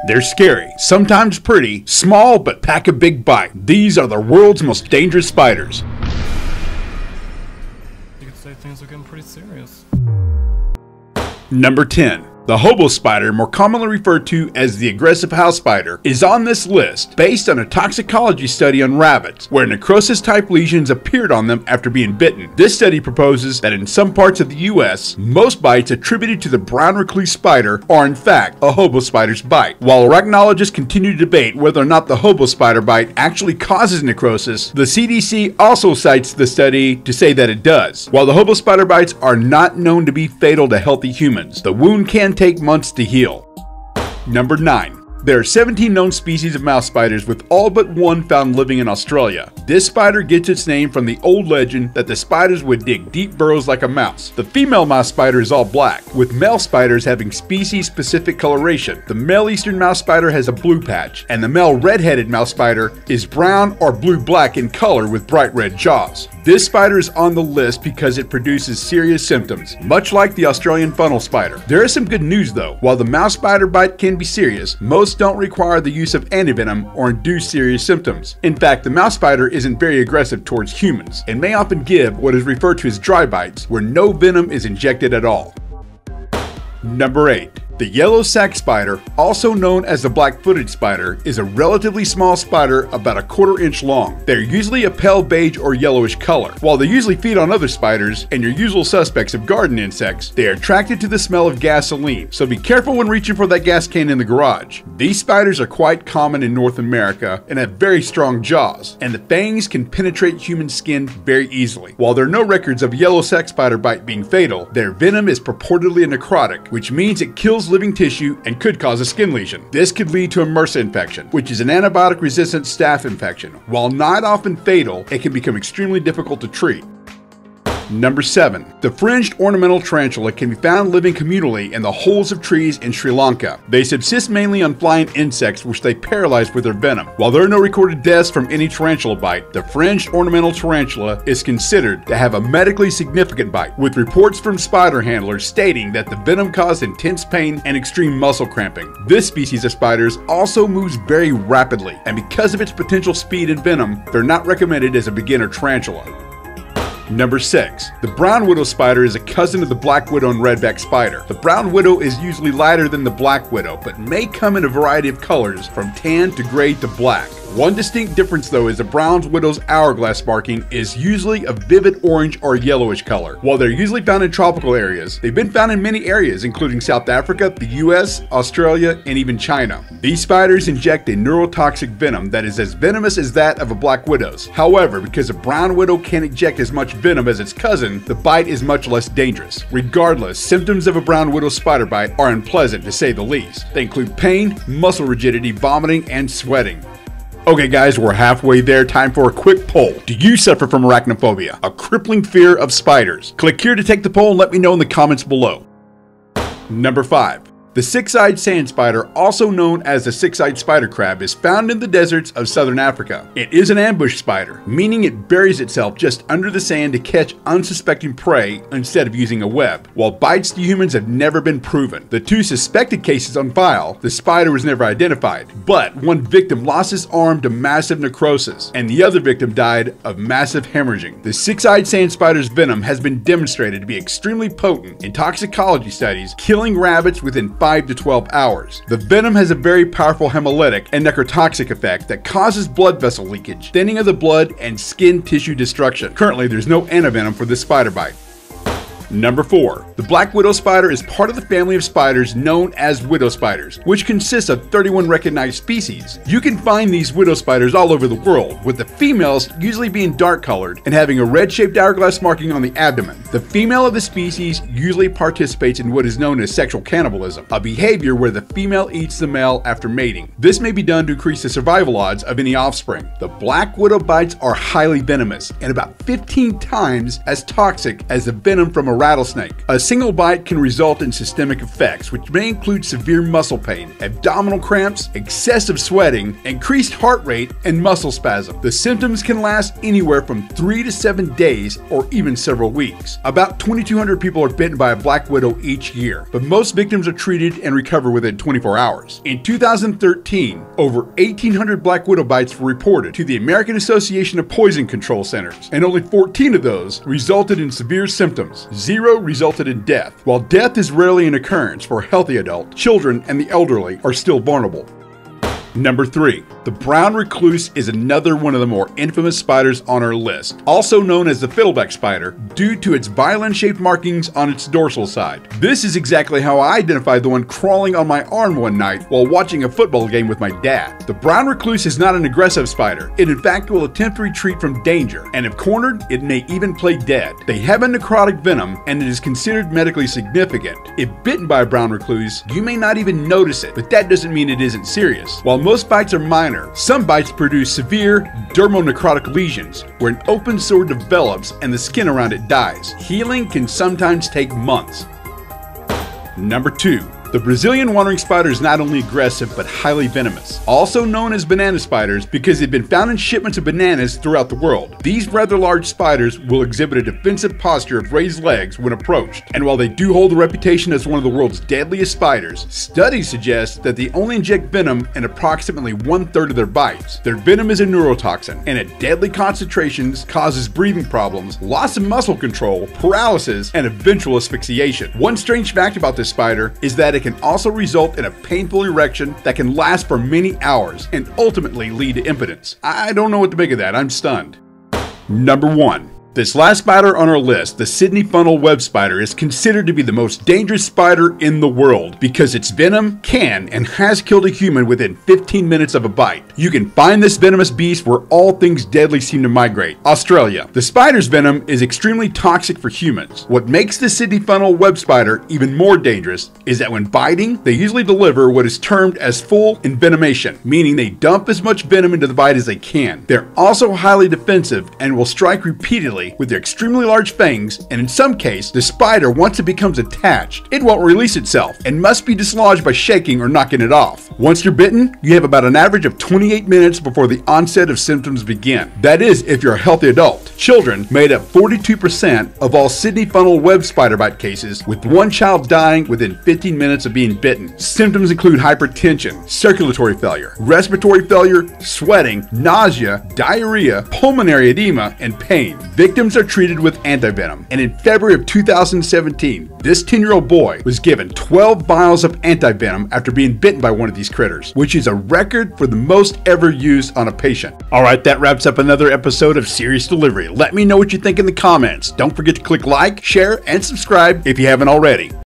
They're scary, sometimes pretty, small but pack a big bite. These are the world's most dangerous spiders. You could say things are getting pretty serious. Number 10. The hobo spider, more commonly referred to as the aggressive house spider, is on this list based on a toxicology study on rabbits, where necrosis-type lesions appeared on them after being bitten. This study proposes that in some parts of the US, most bites attributed to the brown recluse spider are in fact a hobo spider's bite. While arachnologists continue to debate whether or not the hobo spider bite actually causes necrosis, the CDC also cites the study to say that it does. While the hobo spider bites are not known to be fatal to healthy humans, the wound can take months to heal. Number 9. There are 17 known species of mouse spiders, with all but one found living in Australia. This spider gets its name from the old legend that the spiders would dig deep burrows like a mouse. The female mouse spider is all black, with male spiders having species-specific coloration. The male eastern mouse spider has a blue patch, and the male red-headed mouse spider is brown or blue-black in color with bright red jaws. This spider is on the list because it produces serious symptoms, much like the Australian funnel spider. There is some good news though. While the mouse spider bite can be serious, most don't require the use of antivenom or induce serious symptoms. In fact, the mouse spider isn't very aggressive towards humans and may often give what is referred to as dry bites, where no venom is injected at all. Number 8. The yellow sac spider, also known as the black-footed spider, is a relatively small spider about a quarter-inch long. They're usually a pale beige or yellowish color. While they usually feed on other spiders and your usual suspects of garden insects, they are attracted to the smell of gasoline, so be careful when reaching for that gas can in the garage. These spiders are quite common in North America and have very strong jaws, and the fangs can penetrate human skin very easily. While there are no records of a yellow sac spider bite being fatal, their venom is purportedly a necrotic, which means it kills living tissue and could cause a skin lesion. This could lead to a MRSA infection, which is an antibiotic-resistant staph infection. While not often fatal, it can become extremely difficult to treat. Number 7. The fringed ornamental tarantula can be found living communally in the holes of trees in Sri Lanka. They subsist mainly on flying insects, which they paralyze with their venom. While there are no recorded deaths from any tarantula bite, the fringed ornamental tarantula is considered to have a medically significant bite, with reports from spider handlers stating that the venom caused intense pain and extreme muscle cramping. This species of spiders also moves very rapidly, and because of its potential speed and venom, they're not recommended as a beginner tarantula. Number 6. The brown widow spider is a cousin of the black widow and redback spider. The brown widow is usually lighter than the black widow, but may come in a variety of colors from tan to gray to black. One distinct difference though is the brown widow's hourglass marking is usually a vivid orange or yellowish color. While they're usually found in tropical areas, they've been found in many areas including South Africa, the US, Australia, and even China. These spiders inject a neurotoxic venom that is as venomous as that of a black widow's. However, because a brown widow can't eject as much venom as its cousin, the bite is much less dangerous. Regardless, symptoms of a brown widow spider bite are unpleasant to say the least. They include pain, muscle rigidity, vomiting, and sweating. Okay guys, we're halfway there. Time for a quick poll. Do you suffer from arachnophobia, a crippling fear of spiders? Click here to take the poll and let me know in the comments below. Number 5. The six-eyed sand spider, also known as the six-eyed spider crab, is found in the deserts of southern Africa. It is an ambush spider, meaning it buries itself just under the sand to catch unsuspecting prey instead of using a web. While bites to humans have never been proven, the 2 suspected cases on file, the spider was never identified, but one victim lost his arm to massive necrosis, and the other victim died of massive hemorrhaging. The six-eyed sand spider's venom has been demonstrated to be extremely potent in toxicology studies, killing rabbits within 5 to 12 hours. The venom has a very powerful hemolytic and necrotoxic effect that causes blood vessel leakage, thinning of the blood, and skin tissue destruction. Currently, there's no antivenom for this spider bite. Number 4. The black widow spider is part of the family of spiders known as widow spiders, which consists of 31 recognized species. You can find these widow spiders all over the world, with the females usually being dark colored and having a red-shaped hourglass marking on the abdomen. The female of the species usually participates in what is known as sexual cannibalism, a behavior where the female eats the male after mating. This may be done to increase the survival odds of any offspring. The black widow bites are highly venomous and about 15 times as toxic as the venom from a rattlesnake. A single bite can result in systemic effects, which may include severe muscle pain, abdominal cramps, excessive sweating, increased heart rate, and muscle spasm. The symptoms can last anywhere from 3 to 7 days or even several weeks. About 2,200 people are bitten by a black widow each year, but most victims are treated and recover within 24 hours. In 2013, over 1,800 black widow bites were reported to the American Association of Poison Control Centers, and only 14 of those resulted in severe symptoms. 0 resulted in death. While death is rarely an occurrence for a healthy adult, children and the elderly are still vulnerable. Number 3. The brown recluse is another one of the more infamous spiders on our list, also known as the fiddleback spider due to its violin-shaped markings on its dorsal side. This is exactly how I identified the one crawling on my arm one night while watching a football game with my dad. The brown recluse is not an aggressive spider. It in fact will attempt to retreat from danger, and if cornered, it may even play dead. They have a necrotic venom, and it is considered medically significant. If bitten by a brown recluse, you may not even notice it, but that doesn't mean it isn't serious. While most bites are minor, some bites produce severe dermonecrotic lesions, where an open sore develops and the skin around it dies. Healing can sometimes take months. Number 2. The Brazilian wandering spider is not only aggressive but highly venomous, also known as banana spiders because they've been found in shipments of bananas throughout the world. These rather large spiders will exhibit a defensive posture of raised legs when approached, and while they do hold a reputation as one of the world's deadliest spiders, studies suggest that they only inject venom in approximately 1/3 of their bites. Their venom is a neurotoxin, and at deadly concentrations causes breathing problems, loss of muscle control, paralysis, and eventual asphyxiation. One strange fact about this spider is that it can also result in a painful erection that can last for many hours and ultimately lead to impotence. I don't know what to make of that. I'm stunned. Number 1. This last spider on our list, the Sydney funnel web spider, is considered to be the most dangerous spider in the world because its venom can and has killed a human within 15 minutes of a bite. You can find this venomous beast where all things deadly seem to migrate: Australia. The spider's venom is extremely toxic for humans. What makes the Sydney funnel web spider even more dangerous is that when biting, they usually deliver what is termed as full envenomation, meaning they dump as much venom into the bite as they can. They're also highly defensive and will strike repeatedly with their extremely large fangs, and in some cases, the spider, once it becomes attached, it won't release itself and must be dislodged by shaking or knocking it off. Once you're bitten, you have about an average of 28 minutes before the onset of symptoms begin. That is, if you're a healthy adult. Children made up 42% of all Sydney funnel web spider bite cases, with one child dying within 15 minutes of being bitten. Symptoms include hypertension, circulatory failure, respiratory failure, sweating, nausea, diarrhea, pulmonary edema, and pain. Victims are treated with antivenom, and in February of 2017, this 10-year-old boy was given 12 vials of antivenom after being bitten by one of these critters, which is a record for the most ever used on a patient. Alright, that wraps up another episode of Serious Delivery. Let me know what you think in the comments. Don't forget to click like, share, and subscribe if you haven't already.